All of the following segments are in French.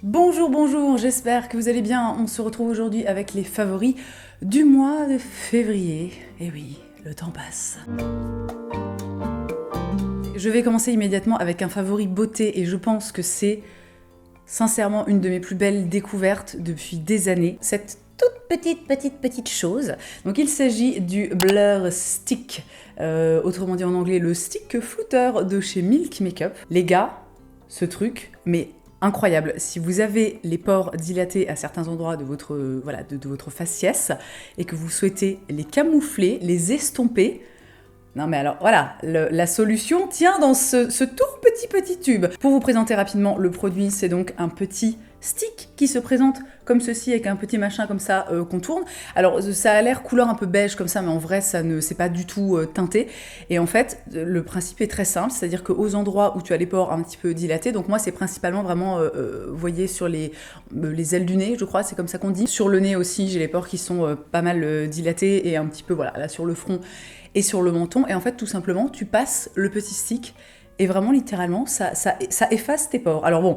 Bonjour, bonjour, j'espère que vous allez bien. On se retrouve aujourd'hui avec les favoris du mois de février. Et oui, le temps passe. Je vais commencer immédiatement avec un favori beauté et je pense que c'est sincèrement une de mes plus belles découvertes depuis des années. Cette toute petite chose. Donc il s'agit du Blur Stick, autrement dit en anglais le stick flouteur de chez Milk Makeup. Les gars, ce truc, mais incroyable. Si vous avez les pores dilatés à certains endroits de votre, de votre faciès et que vous souhaitez les camoufler, les estomper, non mais alors voilà, la solution tient dans ce tout petit tube. Pour vous présenter rapidement le produit, c'est donc un petit stick qui se présente comme ceci avec un petit machin comme ça qu'on tourne. Alors ça a l'air couleur un peu beige comme ça, mais en vrai ça ne c'est pas du tout teinté. Et en fait le principe est très simple, c'est-à-dire qu'aux endroits où tu as les pores un petit peu dilatés, donc moi c'est principalement vraiment, vous voyez sur les ailes du nez, je crois, c'est comme ça qu'on dit. Sur le nez aussi, j'ai les pores qui sont pas mal dilatés et un petit peu voilà là sur le front et sur le menton. Et en fait tout simplement tu passes le petit stick et vraiment littéralement ça efface tes pores. Alors bon,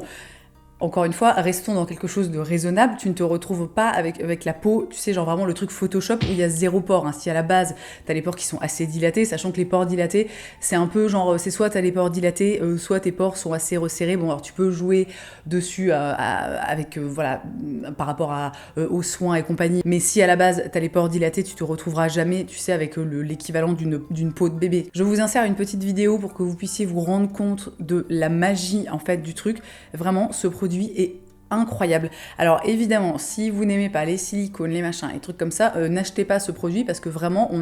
encore une fois, restons dans quelque chose de raisonnable. Tu ne te retrouves pas avec la peau, tu sais, genre vraiment le truc Photoshop où il y a zéro pore. Hein. Si à la base, t'as les pores qui sont assez dilatés, sachant que les pores dilatés, c'est un peu genre, c'est soit t'as les pores dilatés, soit tes pores sont assez resserrés. Bon, alors tu peux jouer dessus avec, voilà, par rapport aux soins et compagnie. Mais si à la base, t'as les pores dilatés, tu te retrouveras jamais, tu sais, avec l'équivalent d'une peau de bébé. Je vous insère une petite vidéo pour que vous puissiez vous rendre compte de la magie, en fait, du truc. Vraiment, ce produit est incroyable. Alors évidemment, si vous n'aimez pas les silicones, les machins, les trucs comme ça, n'achetez pas ce produit parce que vraiment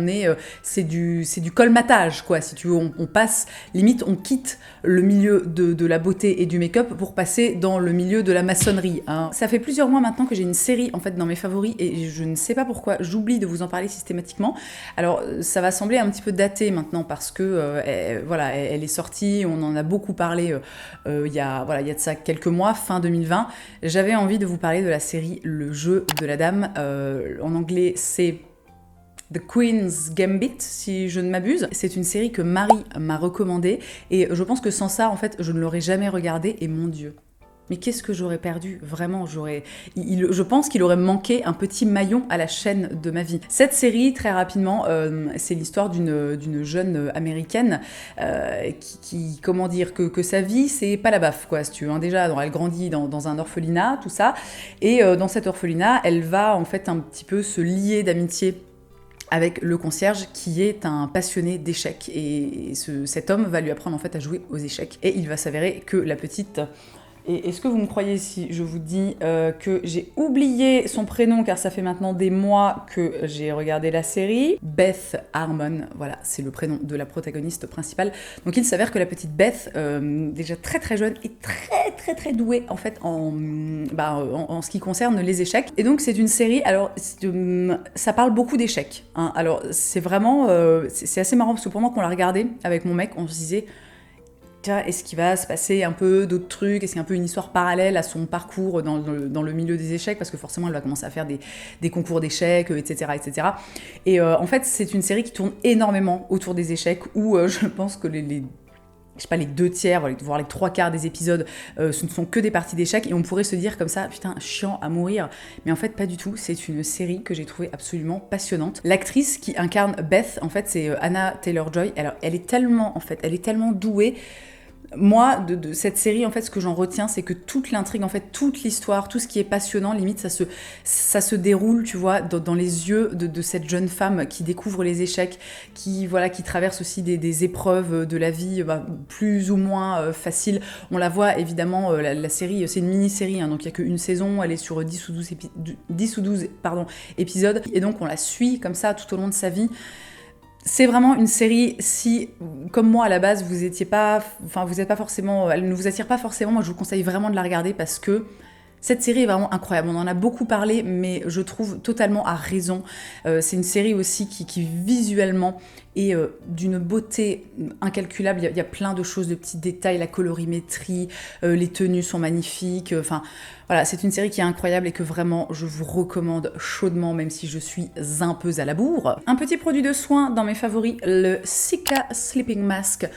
c'est du colmatage quoi. Si tu veux, on passe limite, on quitte le milieu de la beauté et du make-up pour passer dans le milieu de la maçonnerie. Hein. Ça fait plusieurs mois maintenant que j'ai une série en fait dans mes favoris et je ne sais pas pourquoi j'oublie de vous en parler systématiquement. Alors ça va sembler un petit peu daté maintenant parce que elle est sortie, on en a beaucoup parlé il y a de ça quelques mois, fin 2020. J'avais envie de vous parler de la série Le Jeu de la Dame. En anglais, c'est The Queen's Gambit, si je ne m'abuse. C'est une série que Marie m'a recommandée et je pense que sans ça, en fait, je ne l'aurais jamais regardée et mon Dieu. Mais qu'est-ce que j'aurais perdu? Vraiment, je pense qu'il aurait manqué un petit maillon à la chaîne de ma vie. Cette série, très rapidement, c'est l'histoire d'une jeune américaine comment dire, que sa vie, c'est pas la baffe, quoi, si tu veux. Hein. Déjà, elle grandit dans un orphelinat, tout ça. Et dans cet orphelinat, elle va en fait un petit peu se lier d'amitié avec le concierge qui est un passionné d'échecs. Et cet homme va lui apprendre en fait à jouer aux échecs. Et il va s'avérer que la petite... Et est-ce que vous me croyez si je vous dis que j'ai oublié son prénom car ça fait maintenant des mois que j'ai regardé la série? Beth Harmon, voilà, c'est le prénom de la protagoniste principale. Donc il s'avère que la petite Beth, déjà très jeune, est très douée en fait en ce qui concerne les échecs. Et donc c'est une série, alors ça parle beaucoup d'échecs. Hein. Alors c'est vraiment, c'est assez marrant parce que pendant qu'on l'a regardé avec mon mec, on se disait... Est-ce qu'il va se passer un peu d'autres trucs? Est-ce qu'il y a un peu une histoire parallèle à son parcours dans le milieu des échecs? Parce que forcément, elle va commencer à faire des concours d'échecs, etc. Et en fait, c'est une série qui tourne énormément autour des échecs, où je pense que les 2/3, voire les 3/4 des épisodes, ce ne sont que des parties d'échecs, et on pourrait se dire comme ça, putain, chiant à mourir. Mais en fait, pas du tout. C'est une série que j'ai trouvée absolument passionnante. L'actrice qui incarne Beth, en fait, c'est Anna Taylor-Joy. Alors, elle est tellement douée. Moi, de cette série, en fait, ce que j'en retiens, c'est que toute l'intrigue, en fait, toute l'histoire, tout ce qui est passionnant, limite, ça se déroule, tu vois, dans les yeux de cette jeune femme qui découvre les échecs, qui traverse aussi des épreuves de la vie, plus ou moins faciles. On la voit, évidemment, la série, c'est une mini-série, hein, donc il n'y a qu'une saison, elle est sur 10 ou 12 épisodes, et donc on la suit comme ça tout au long de sa vie. C'est vraiment une série, si, comme moi à la base, vous êtes pas forcément, elle ne vous attire pas forcément, moi je vous conseille vraiment de la regarder parce que cette série est vraiment incroyable. On en a beaucoup parlé, mais je trouve totalement à raison. C'est une série aussi qui visuellement est d'une beauté incalculable. Il y a plein de choses, de petits détails, la colorimétrie, les tenues sont magnifiques. Enfin, voilà, c'est une série qui est incroyable et que vraiment je vous recommande chaudement, même si je suis un peu à la bourre. Un petit produit de soin dans mes favoris, le Cica Sleeping Mask.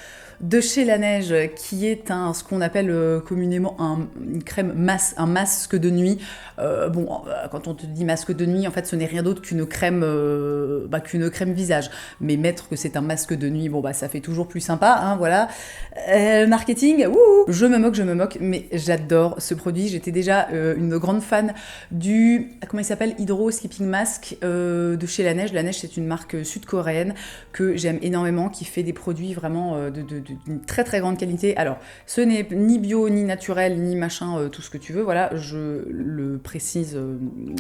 de chez La Neige, qui est ce qu'on appelle communément une crème un masque de nuit. Quand on te dit masque de nuit, en fait, ce n'est rien d'autre qu'une crème visage. Mais mettre que c'est un masque de nuit, ça fait toujours plus sympa, hein, voilà. Marketing, je me moque, mais j'adore ce produit. J'étais déjà une grande fan du, comment il s'appelle, Hydro Sleeping Mask de chez La Neige. La Neige, c'est une marque sud-coréenne que j'aime énormément, qui fait des produits vraiment d'une très très grande qualité. Alors, ce n'est ni bio, ni naturel, ni machin, tout ce que tu veux, voilà, je le précise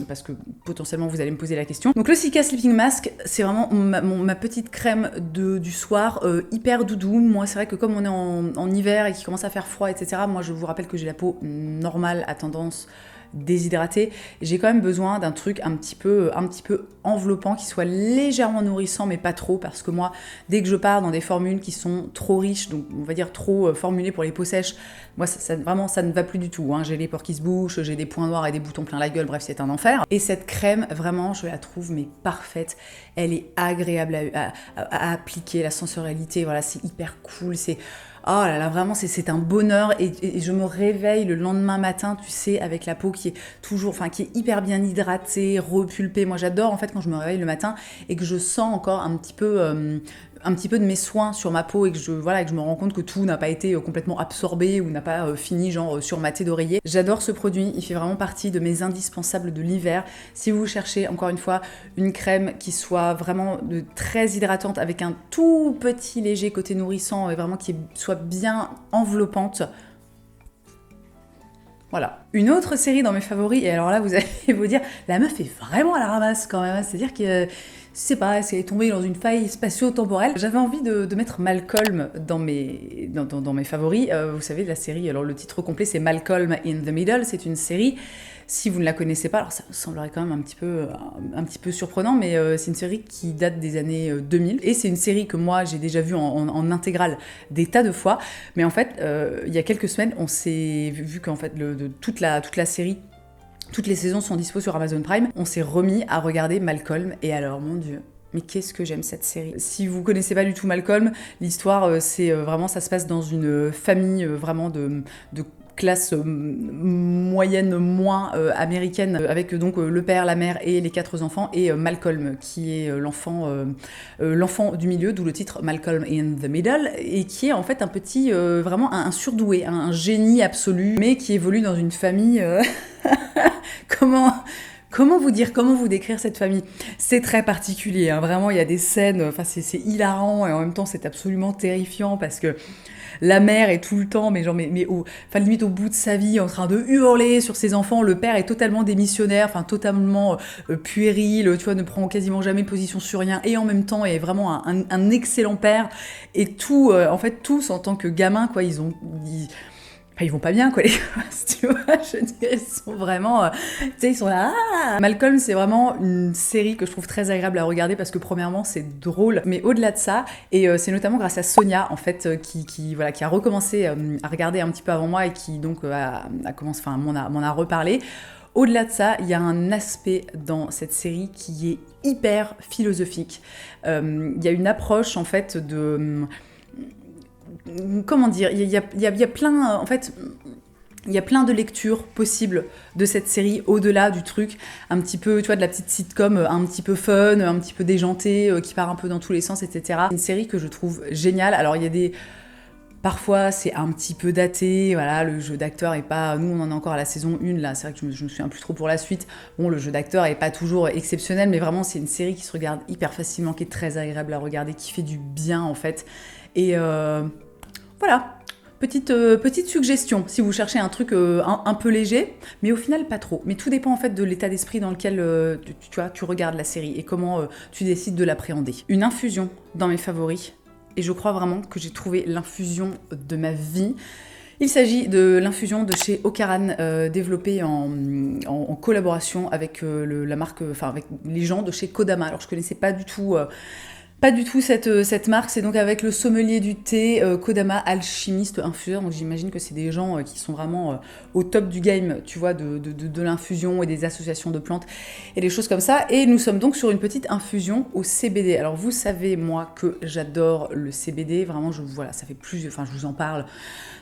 parce que potentiellement vous allez me poser la question. Donc le Sika Sleeping Mask, c'est vraiment ma petite crème du soir, hyper doudou. Moi, c'est vrai que comme on est en hiver et qu'il commence à faire froid, etc., moi je vous rappelle que j'ai la peau normale à tendance déshydratée, j'ai quand même besoin d'un truc un petit peu enveloppant, qui soit légèrement nourrissant mais pas trop, parce que moi, dès que je pars dans des formules qui sont trop riches, donc on va dire trop formulées pour les peaux sèches, moi vraiment ça ne va plus du tout, hein. J'ai les pores qui se bouchent, j'ai des points noirs et des boutons plein la gueule, bref, c'est un enfer. Et cette crème, vraiment, je la trouve mais parfaite, elle est agréable à appliquer, la sensorialité, voilà, c'est hyper cool, c'est... Oh là là, vraiment, c'est un bonheur, et je me réveille le lendemain matin, tu sais, avec la peau qui est qui est hyper bien hydratée, repulpée. Moi, j'adore, en fait, quand je me réveille le matin et que je sens encore un petit peu de mes soins sur ma peau, et que je me rends compte que tout n'a pas été complètement absorbé ou n'a pas fini genre sur ma thé d'oreiller. J'adore ce produit, il fait vraiment partie de mes indispensables de l'hiver. Si vous cherchez, encore une fois, une crème qui soit vraiment très hydratante, avec un tout petit léger côté nourrissant, et vraiment qui soit bien enveloppante, voilà. Une autre série dans mes favoris, et alors là vous allez vous dire, la meuf est vraiment à la ramasse quand même, c'est-à-dire que, je sais pas, elle est tombée dans une faille spatio-temporelle. J'avais envie de mettre Malcolm dans mes favoris. Vous savez, la série, alors le titre complet c'est Malcolm in the Middle, c'est une série, si vous ne la connaissez pas, alors ça me semblerait quand même un petit peu surprenant, mais c'est une série qui date des années 2000, et c'est une série que moi j'ai déjà vue en intégrale des tas de fois, mais en fait, il y a quelques semaines, on s'est vu qu'en fait, toute la série, toutes les saisons sont dispo sur Amazon Prime, on s'est remis à regarder Malcolm, et alors, mon Dieu, mais qu'est-ce que j'aime cette série. Si vous connaissez pas du tout Malcolm, l'histoire, c'est vraiment, ça se passe dans une famille vraiment de classe moyenne moins américaine, avec donc le père, la mère et les 4 enfants, et Malcolm qui est l'enfant du milieu, d'où le titre Malcolm in the Middle, et qui est en fait un petit, vraiment un surdoué, un génie absolu, mais qui évolue dans une famille... Comment vous décrire cette famille? C'est très particulier, hein. Vraiment, il y a des scènes, c'est hilarant, et en même temps c'est absolument terrifiant, parce que la mère est tout le temps, limite au bout de sa vie, en train de hurler sur ses enfants. Le père est totalement démissionnaire, totalement puéril, tu vois, ne prend quasiment jamais position sur rien, et en même temps est vraiment un excellent père. Et tout, en fait, tous en tant que gamins, quoi, ils vont pas bien, quoi, les gosses, tu vois, je dirais, ils sont vraiment... tu sais, ils sont là... Ah Malcolm, c'est vraiment une série que je trouve très agréable à regarder, parce que premièrement, c'est drôle, mais au-delà de ça, et c'est notamment grâce à Sonia, en fait, qui a recommencé à regarder un petit peu avant moi, et qui, donc, m'en a reparlé. Au-delà de ça, il y a un aspect dans cette série qui est hyper philosophique. Il y a une approche, en fait, comment dire, il y a plein, en fait, il y a plein de lectures possibles de cette série, au-delà du truc un petit peu, tu vois, de la petite sitcom un petit peu fun, un petit peu déjantée, qui part un peu dans tous les sens, etc. C'est une série que je trouve géniale. Alors, il y a des... Parfois, c'est un petit peu daté, voilà, le jeu d'acteur est pas... Nous, on en est encore à la saison 1, là, c'est vrai que je me souviens plus trop pour la suite. Bon, le jeu d'acteur est pas toujours exceptionnel, mais vraiment, c'est une série qui se regarde hyper facilement, qui est très agréable à regarder, qui fait du bien, en fait. Et... voilà, petite suggestion, si vous cherchez un truc un peu léger, mais au final pas trop. Mais tout dépend en fait de l'état d'esprit dans lequel tu regardes la série, et comment tu décides de l'appréhender. Une infusion dans mes favoris, et je crois vraiment que j'ai trouvé l'infusion de ma vie. Il s'agit de l'infusion de chez Ocaran, développée en collaboration avec la marque, avec les gens de chez Kodama. Alors je connaissais pas du tout pas du tout cette marque, c'est donc avec le sommelier du thé, Kodama Alchimiste Infuseur, donc j'imagine que c'est des gens qui sont vraiment au top du game, tu vois, de l'infusion et des associations de plantes et des choses comme ça, et nous sommes donc sur une petite infusion au CBD. Alors vous savez, moi, que j'adore le CBD, vraiment, voilà, ça fait je vous en parle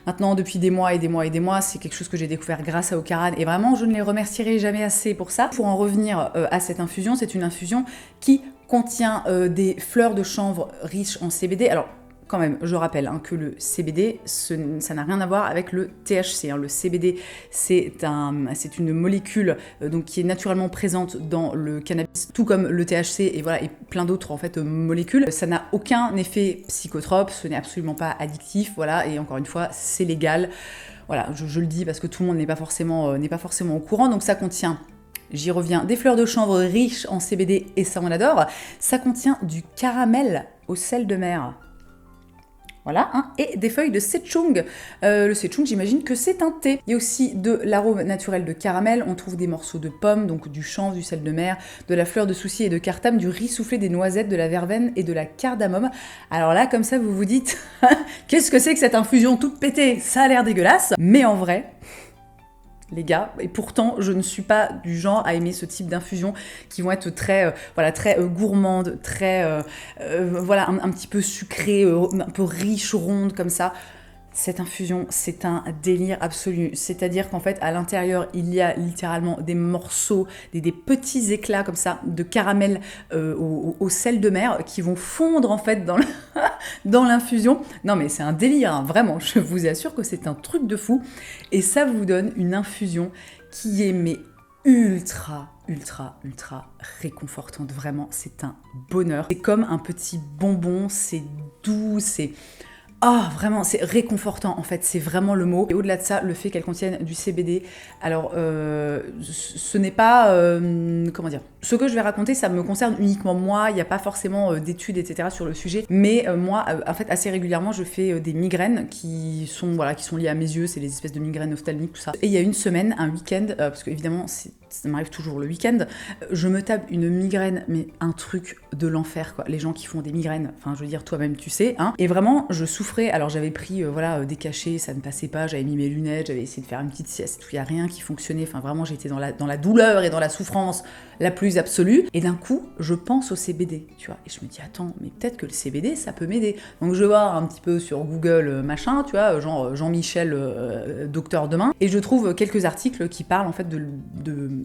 maintenant depuis des mois et des mois et des mois, c'est quelque chose que j'ai découvert grâce à Ocaran, et vraiment, je ne les remercierai jamais assez pour ça. Pour en revenir à cette infusion, c'est une infusion qui contient des fleurs de chanvre riches en CBD. Alors, quand même, je rappelle que le CBD, ça n'a rien à voir avec le THC. Le CBD, c'est une molécule donc, qui est naturellement présente dans le cannabis, tout comme le THC et, voilà, et plein d'autres en fait, molécules. Ça n'a aucun effet psychotrope, ce n'est absolument pas addictif, voilà, et encore une fois, c'est légal. Voilà, je le dis parce que tout le monde n'est pas forcément au courant. Donc ça contient, j'y reviens, des fleurs de chanvre riches en CBD, et ça on adore. Ça contient du caramel au sel de mer. Voilà, et des feuilles de Sechung. Le Sechung, j'imagine que c'est un thé. Il y a aussi de l'arôme naturel de caramel. On trouve des morceaux de pommes, donc du chanvre, du sel de mer, de la fleur de souci et de cartame, du riz soufflé, des noisettes, de la verveine et de la cardamome. Alors là, comme ça, vous vous dites, qu'est-ce que c'est que cette infusion toute pétée? Ça a l'air dégueulasse. Mais en vrai, les gars, et pourtant je ne suis pas du genre à aimer ce type d'infusion qui vont être très gourmandes, très voilà, un petit peu sucrées, un peu riches, rondes comme ça. Cette infusion, c'est un délire absolu. C'est-à-dire qu'en fait, à l'intérieur, il y a littéralement des morceaux, des petits éclats comme ça de caramel au sel de mer qui vont fondre en fait dans l'infusion. Non mais c'est un délire, vraiment. Je vous assure que c'est un truc de fou. Et ça vous donne une infusion qui est ultra réconfortante. Vraiment, c'est un bonheur. C'est comme un petit bonbon, c'est doux, c'est... vraiment, c'est réconfortant, en fait, c'est vraiment le mot. Et au-delà de ça, le fait qu'elle contienne du CBD, alors, ce n'est pas... comment dire ? Ce que je vais raconter, ça me concerne uniquement moi, il n'y a pas forcément d'études, etc. sur le sujet, mais moi, en fait, assez régulièrement, je fais des migraines qui sont liées à mes yeux, c'est les espèces de migraines ophtalmiques, tout ça. Et il y a une semaine, un week-end, parce qu'évidemment, ça m'arrive toujours le week-end, je me tape une migraine, mais un truc de l'enfer, quoi. Les gens qui font des migraines, enfin, je veux dire, toi-même, tu sais, et vraiment, je souffrais. Alors, j'avais pris, des cachets, ça ne passait pas, j'avais mis mes lunettes, j'avais essayé de faire une petite sieste, il n'y a rien qui fonctionnait, enfin, vraiment, j'étais dans la douleur et dans la souffrance la plus absolue. Et d'un coup, je pense au CBD, tu vois, et je me dis, attends, mais peut-être que le CBD, ça peut m'aider. Donc, je vais voir un petit peu sur Google, machin, tu vois, genre Jean-Michel, docteur demain, et je trouve quelques articles qui parlent, en fait, de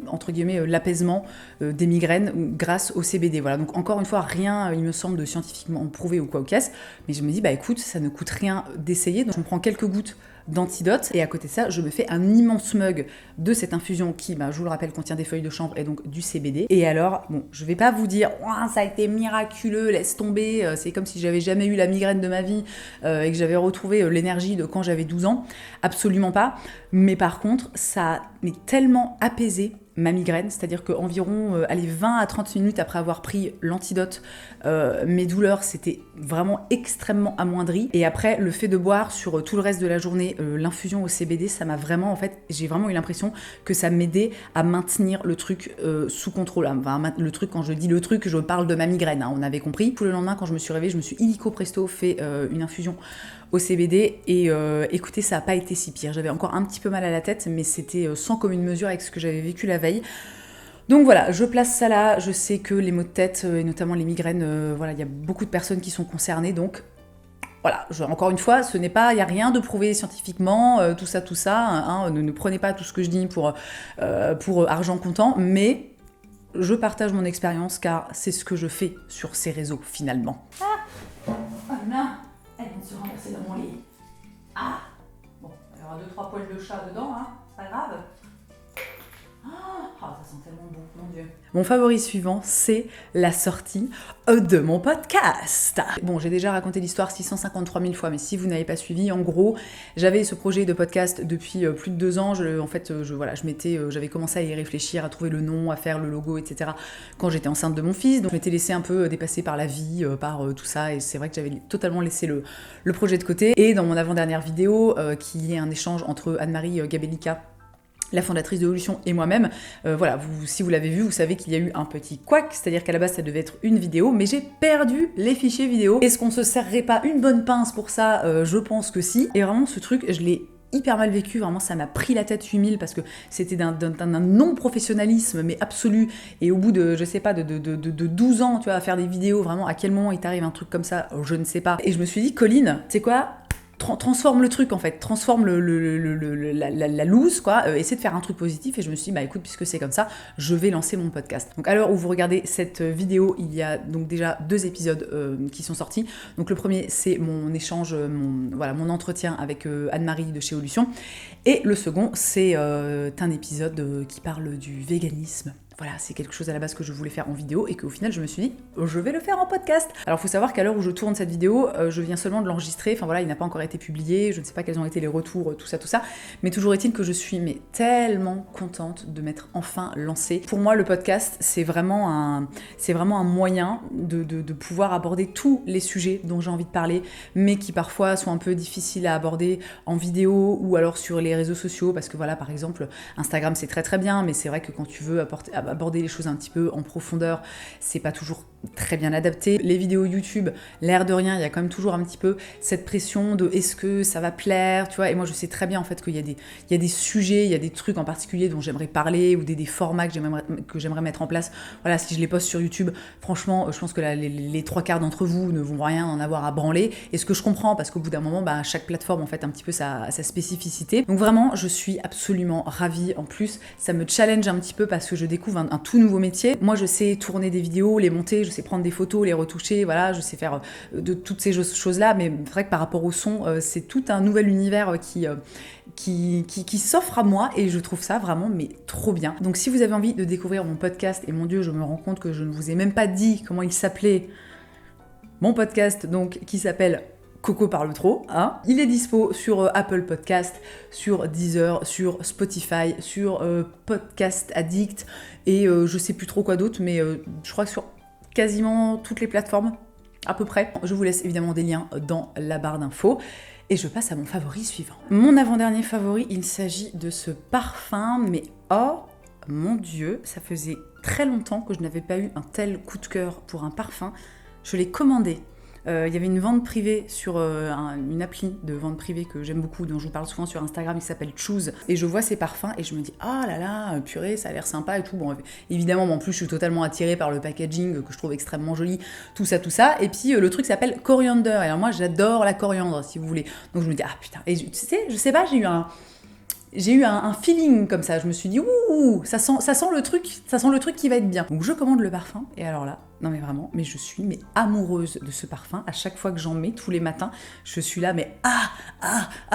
entre guillemets, l'apaisement des migraines grâce au CBD. Voilà, donc encore une fois, rien, il me semble, de scientifiquement prouvé ou quoi au caisse, mais je me dis, bah écoute, ça ne coûte rien d'essayer, donc on prend quelques gouttes d'antidote, et à côté de ça, je me fais un immense mug de cette infusion qui, je vous le rappelle, contient des feuilles de chanvre et donc du CBD. Et alors, bon, je vais pas vous dire, ça a été miraculeux, laisse tomber, c'est comme si j'avais jamais eu la migraine de ma vie et que j'avais retrouvé l'énergie de quand j'avais 12 ans, absolument pas, mais par contre, ça m'a tellement apaisé ma migraine, c'est-à-dire qu'environ 20 à 30 minutes après avoir pris l'antidote, mes douleurs s'étaient vraiment extrêmement amoindries. Et après, le fait de boire sur tout le reste de la journée l'infusion au CBD, ça m'a vraiment, en fait, j'ai vraiment eu l'impression que ça m'aidait à maintenir le truc sous contrôle. Enfin, le truc, quand je dis le truc, je parle de ma migraine, on avait compris. Tout le lendemain, quand je me suis réveillée, je me suis illico presto fait une infusion au CBD, et écoutez, ça n'a pas été si pire. J'avais encore un petit peu mal à la tête, mais c'était sans commune mesure avec ce que j'avais vécu la veille. Donc voilà, je place ça là. Je sais que les maux de tête, et notamment les migraines, il y a beaucoup de personnes qui sont concernées, donc voilà, encore une fois, il n'y a rien de prouvé scientifiquement, tout ça, ne prenez pas tout ce que je dis pour argent comptant, mais je partage mon expérience car c'est ce que je fais sur ces réseaux finalement. Oh non, elle vient de se renverser dans mon lit. Bon, il y aura 2-3 poils de chat dedans, c'est pas grave. Ça sent tellement bon, mon Dieu. Mon favori suivant, c'est la sortie de mon podcast. Bon, j'ai déjà raconté l'histoire 653 000 fois, mais si vous n'avez pas suivi, en gros, j'avais ce projet de podcast depuis plus de 2 ans. J'avais commencé à y réfléchir, à trouver le nom, à faire le logo, etc. quand j'étais enceinte de mon fils. Donc, je m'étais laissée un peu dépasser par la vie, par tout ça, et c'est vrai que j'avais totalement laissé le projet de côté. Et dans mon avant-dernière vidéo, qui est un échange entre Anne-Marie Gabellica la fondatrice de Evolution et moi-même, voilà, si vous l'avez vu, vous savez qu'il y a eu un petit couac, c'est-à-dire qu'à la base ça devait être une vidéo, mais j'ai perdu les fichiers vidéo. Est-ce qu'on se serrerait pas une bonne pince pour ça? Je pense que si. Et vraiment ce truc, je l'ai hyper mal vécu, vraiment ça m'a pris la tête 8000 parce que c'était d'un non-professionnalisme mais absolu, et au bout de, je sais pas, de 12 ans, tu vois, à faire des vidéos, vraiment à quel moment il t'arrive un truc comme ça, je ne sais pas. Et je me suis dit, Colline, tu sais quoi, transforme le truc en fait, transforme la loose quoi, essaie de faire un truc positif. Et je me suis dit bah écoute, puisque c'est comme ça, je vais lancer mon podcast. Donc à l'heure où vous regardez cette vidéo, il y a donc déjà 2 épisodes qui sont sortis. Donc le premier c'est mon échange, mon entretien avec Anne-Marie de chez Evolution, et le second c'est un épisode qui parle du véganisme. Voilà, c'est quelque chose à la base que je voulais faire en vidéo et qu'au final je me suis dit je vais le faire en podcast. Alors faut savoir qu'à l'heure où je tourne cette vidéo, je viens seulement de l'enregistrer, enfin voilà, il n'a pas encore été publié, je ne sais pas quels ont été les retours, tout ça, mais toujours est-il que je suis tellement contente de m'être enfin lancée. Pour moi le podcast c'est vraiment un moyen de pouvoir aborder tous les sujets dont j'ai envie de parler, mais qui parfois sont un peu difficiles à aborder en vidéo ou alors sur les réseaux sociaux, parce que voilà, par exemple Instagram c'est très très bien, mais c'est vrai que quand tu veux aborder les choses un petit peu en profondeur, c'est pas toujours très bien adapté. Les vidéos YouTube, l'air de rien, il y a quand même toujours un petit peu cette pression de est-ce que ça va plaire, tu vois. Et moi je sais très bien en fait qu'il y a des sujets, il y a des trucs en particulier dont j'aimerais parler, ou des formats que j'aimerais mettre en place. Voilà, si je les poste sur YouTube, franchement, je pense que les 3/4 d'entre vous ne vont rien en avoir à branler. Et ce que je comprends, parce qu'au bout d'un moment, chaque plateforme en fait un petit peu sa spécificité. Donc vraiment, je suis absolument ravie. En plus, ça me challenge un petit peu parce que je découvre un tout nouveau métier. Moi, je sais tourner des vidéos, les monter, je sais prendre des photos, les retoucher, voilà, je sais faire de toutes ces choses-là, mais c'est vrai que par rapport au son, c'est tout un nouvel univers qui s'offre à moi, et je trouve ça vraiment trop bien. Donc si vous avez envie de découvrir mon podcast, et mon Dieu, je me rends compte que je ne vous ai même pas dit comment il s'appelait, mon podcast, donc, qui s'appelle Coco parle trop, hein. Il est dispo sur Apple Podcast, sur Deezer, sur Spotify, sur Podcast Addict, et je sais plus trop quoi d'autre, mais je crois que sur quasiment toutes les plateformes, à peu près. Je vous laisse évidemment des liens dans la barre d'infos. Et je passe à mon favori suivant. Mon avant-dernier favori, il s'agit de ce parfum, mais oh mon Dieu, ça faisait très longtemps que je n'avais pas eu un tel coup de cœur pour un parfum. Je l'ai commandé. Il y avait une vente privée sur une appli de vente privée que j'aime beaucoup, dont je vous parle souvent sur Instagram, qui s'appelle Choose. Et je vois ces parfums et je me dis ah là là, purée, ça a l'air sympa et tout. Bon, évidemment, en plus, je suis totalement attirée par le packaging que je trouve extrêmement joli, tout ça. Et puis le truc s'appelle Coriander. Et alors moi, j'adore la coriandre, si vous voulez. Donc je me dis ah putain. Et tu sais, je sais pas, j'ai eu un feeling comme ça. Je me suis dit ouh, ça sent le truc qui va être bien. Donc je commande le parfum et alors là, non mais vraiment, mais je suis amoureuse de ce parfum. À chaque fois que j'en mets tous les matins, je suis là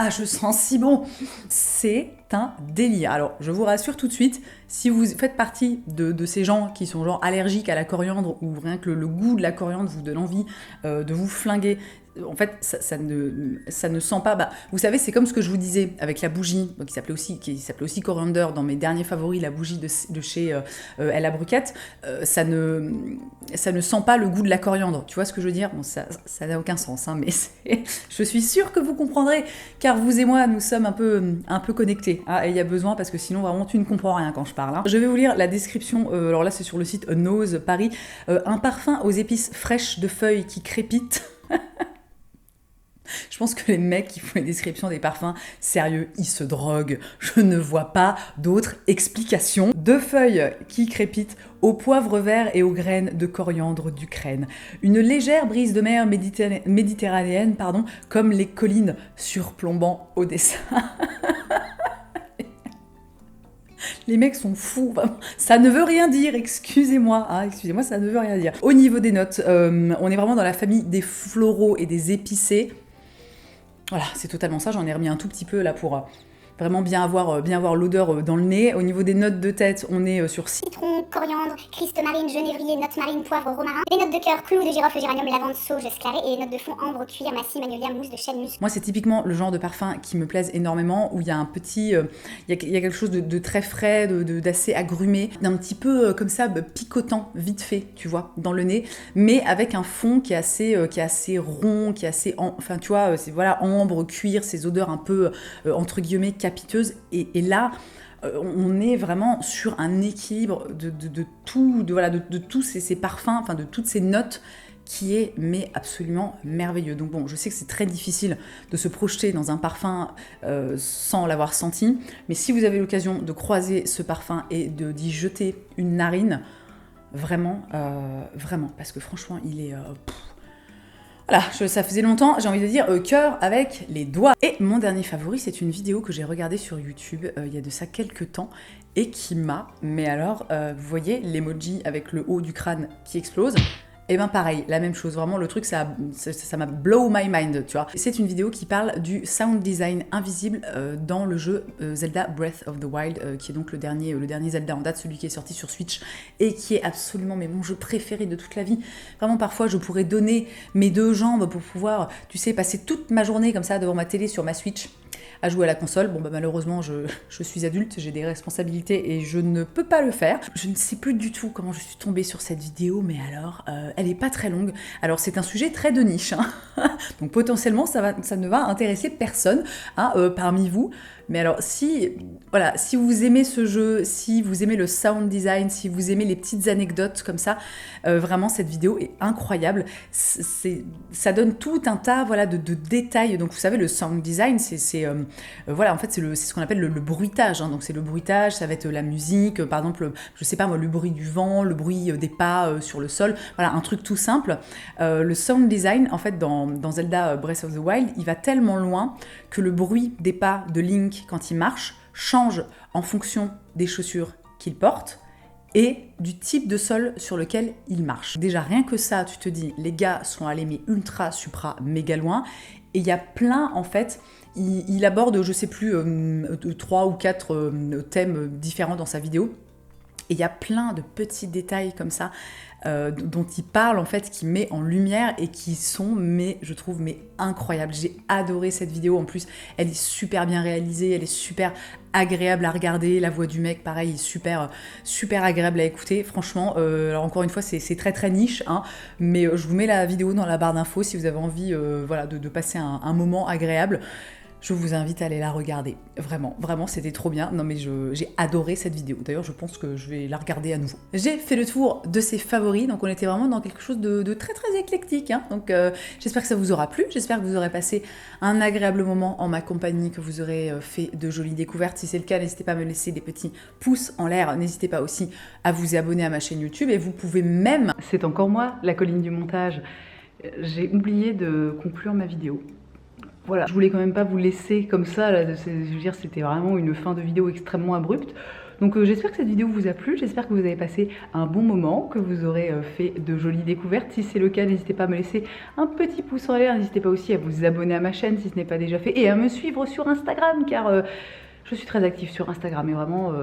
je sens si bon. C'est un délire. Alors je vous rassure tout de suite, si vous faites partie de ces gens qui sont genre allergiques à la coriandre, ou rien que le goût de la coriandre vous donne envie de vous flinguer, en fait, ça ne sent pas. Vous savez, c'est comme ce que je vous disais avec la bougie, qui s'appelait aussi Coriander dans mes derniers favoris, la bougie de chez Ella Bruquette. Ça ne sent pas le goût de la coriandre. Tu vois ce que je veux dire? Bon, ça n'a aucun sens, hein, mais je suis sûre que vous comprendrez, car vous et moi, nous sommes un peu connectés. Et il y a besoin, parce que sinon, vraiment, tu ne comprends rien quand je parle. Hein. Je vais vous lire la description. Alors là, c'est sur le site Nose Paris. Un parfum aux épices fraîches de feuilles qui crépitent. Je pense que les mecs qui font les descriptions des parfums, sérieux, ils se droguent. Je ne vois pas d'autre explication. 2 feuilles qui crépitent au poivre vert et aux graines de coriandre d'Ukraine. Une légère brise de mer méditerranéenne, comme les collines surplombant Odessa. Les mecs sont fous, ça ne veut rien dire, excusez-moi, ça ne veut rien dire. Au niveau des notes, on est vraiment dans la famille des floraux et des épicés. Voilà, c'est totalement ça, j'en ai remis un tout petit peu là pour vraiment bien avoir l'odeur dans le nez. Au niveau des notes de tête, on est sur citron, coriandre, christ marine, genévrier, notes marines, poivre, romarin. Les notes de cœur, clou de girofle, géranium, lavande, sauge, esclaré. Et les notes de fond, ambre, cuir, massis, magnolia, mousse de chêne, musc. Moi, c'est typiquement le genre de parfum qui me plaise énormément, où il y a un petit... il y a quelque chose de très frais, d'assez agrumé, d'un petit peu comme ça, picotant, vite fait, tu vois, dans le nez, mais avec un fond qui est assez rond, qui est assez... Enfin, tu vois, c'est ambre, cuir, ces odeurs un peu, entre guillemets, capiteuse. Et là, on est vraiment sur un équilibre de tout, de tous ces parfums, enfin de toutes ces notes qui est mais absolument merveilleux. Donc bon, je sais que c'est très difficile de se projeter dans un parfum sans l'avoir senti, mais si vous avez l'occasion de croiser ce parfum et d'y jeter une narine, vraiment, parce que franchement, il est... Voilà, ça faisait longtemps, j'ai envie de dire cœur avec les doigts. Et mon dernier favori, c'est une vidéo que j'ai regardée sur YouTube il y a de ça quelques temps et qui m'a... Mais alors, vous voyez l'emoji avec le haut du crâne qui explose? Et ben pareil, la même chose, vraiment le truc ça m'a blow my mind, tu vois. C'est une vidéo qui parle du sound design invisible dans le jeu Zelda Breath of the Wild, qui est donc le dernier Zelda en date, celui qui est sorti sur Switch, et qui est absolument mon jeu préféré de toute la vie. Vraiment parfois je pourrais donner mes 2 jambes pour pouvoir, tu sais, passer toute ma journée comme ça devant ma télé sur ma Switch, à jouer à la console. Bon bah malheureusement je suis adulte, j'ai des responsabilités et je ne peux pas le faire. Je ne sais plus du tout comment je suis tombée sur cette vidéo, mais alors elle est pas très longue. Alors c'est un sujet très de niche, hein. Donc potentiellement ça ne va intéresser personne parmi vous. Mais alors si vous aimez ce jeu, si vous aimez le sound design, si vous aimez les petites anecdotes comme ça, vraiment cette vidéo est incroyable. Ça donne tout un tas de détails. Donc vous savez, le sound design, c'est ce qu'on appelle le bruitage, hein. Donc c'est le bruitage, ça va être la musique, par exemple, je sais pas moi, le bruit du vent, le bruit des pas sur le sol, voilà, un truc tout simple. Le sound design, en fait, dans Zelda Breath of the Wild, il va tellement loin que le bruit des pas de Link quand il marche change en fonction des chaussures qu'il porte et du type de sol sur lequel il marche. Déjà rien que ça, tu te dis, les gars sont allés mais ultra supra méga loin. Et il y a plein, en fait, il aborde, je sais plus, 3 ou 4 thèmes différents dans sa vidéo. Et il y a plein de petits détails comme ça dont il parle, en fait, qui met en lumière et qui sont, je trouve, incroyables. J'ai adoré cette vidéo. En plus, elle est super bien réalisée, elle est super agréable à regarder. La voix du mec, pareil, est super agréable à écouter. Franchement, alors encore une fois, c'est très très niche, hein, mais je vous mets la vidéo dans la barre d'infos si vous avez envie de passer un moment agréable. Je vous invite à aller la regarder. Vraiment, c'était trop bien. Non mais j'ai adoré cette vidéo. D'ailleurs, je pense que je vais la regarder à nouveau. J'ai fait le tour de ses favoris, donc on était vraiment dans quelque chose de très très éclectique, hein. Donc j'espère que ça vous aura plu. J'espère que vous aurez passé un agréable moment en ma compagnie, que vous aurez fait de jolies découvertes. Si c'est le cas, n'hésitez pas à me laisser des petits pouces en l'air. N'hésitez pas aussi à vous abonner à ma chaîne YouTube et vous pouvez même... C'est encore moi, la colline du montage. J'ai oublié de conclure ma vidéo. Voilà, je voulais quand même pas vous laisser comme ça, là, je veux dire, c'était vraiment une fin de vidéo extrêmement abrupte. Donc j'espère que cette vidéo vous a plu, j'espère que vous avez passé un bon moment, que vous aurez fait de jolies découvertes. Si c'est le cas, n'hésitez pas à me laisser un petit pouce en l'air, n'hésitez pas aussi à vous abonner à ma chaîne si ce n'est pas déjà fait, et à me suivre sur Instagram, car je suis très active sur Instagram, et vraiment,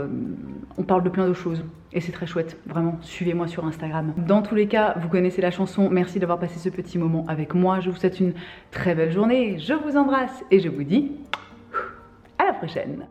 on parle de plein de choses. Et c'est très chouette, vraiment, suivez-moi sur Instagram. Dans tous les cas, vous connaissez la chanson, merci d'avoir passé ce petit moment avec moi. Je vous souhaite une très belle journée, je vous embrasse et je vous dis à la prochaine.